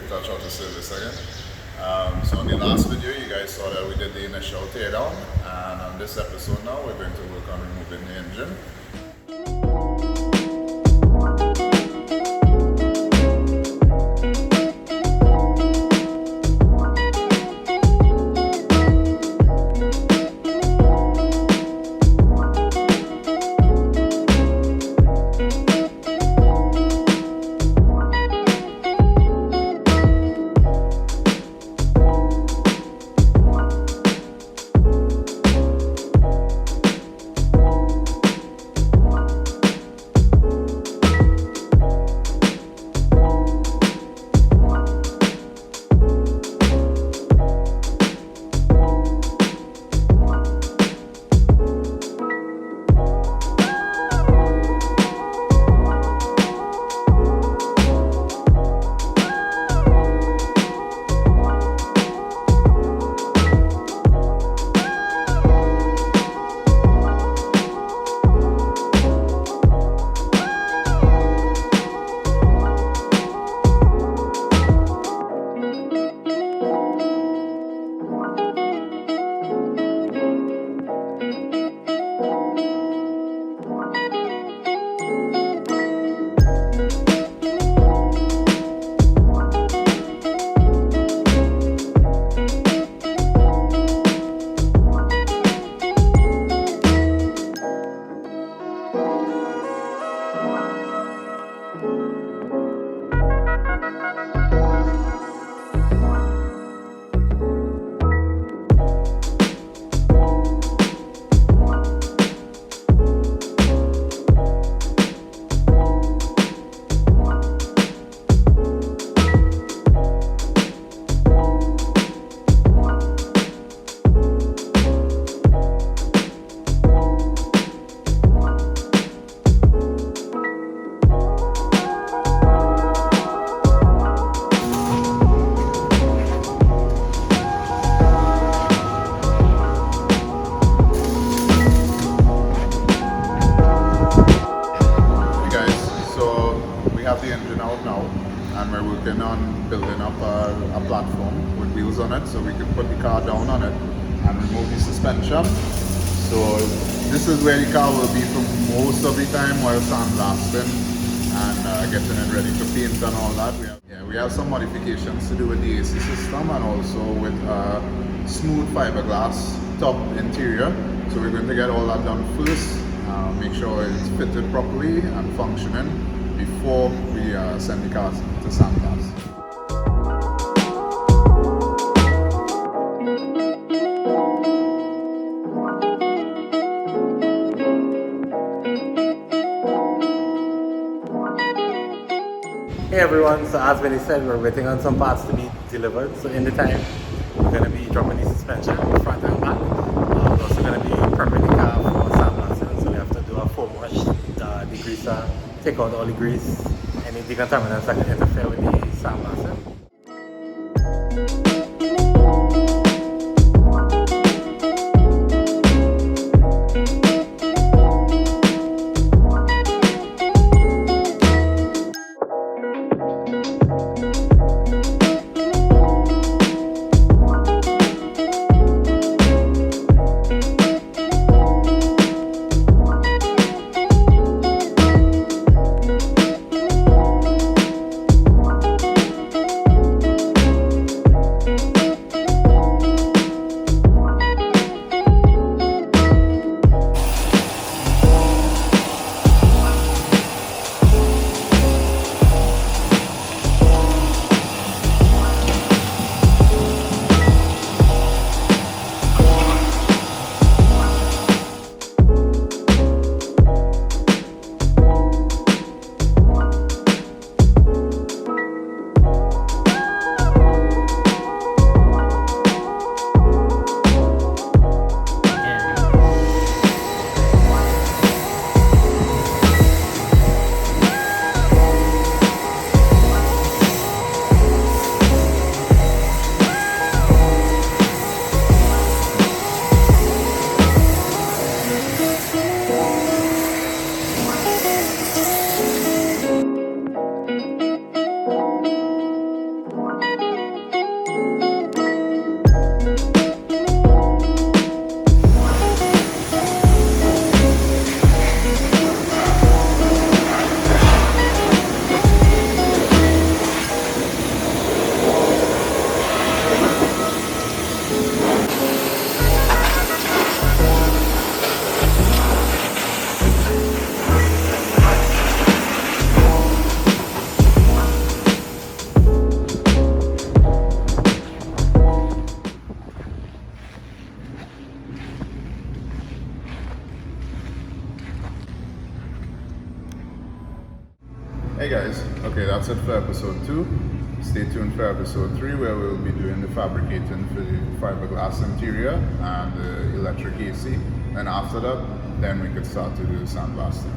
quick touch out the service again. So in the last video you guys saw that we did the initial teardown, and on this episode now we're going to work on removing the engine. And we're working on building up a platform with wheels on it so we can put the car down on it and remove the suspension. So this is where the car will be for most of the time while sandblasting and getting it ready to paint and all that. We have some modifications to do with the AC system and also with smooth fiberglass top interior. So we're going to get all that done first, make sure it's fitted properly and functioning before we send the cars to sandblast. Hey everyone, so as Vinny said, we're waiting on some parts to be delivered. So in the time, we're going to be dropping the suspension front and back. We're also going to be prepping the car for sandblasting. So we have to do a foam wash, degreaser, take out all the grease, any decontaminants that can interfere with the sandblasting. Okay, that's it for episode 2. Stay tuned for episode 3 where we'll be doing the fabricating for the fiberglass interior and the electric AC. And after that, then we could start to do the sandblasting.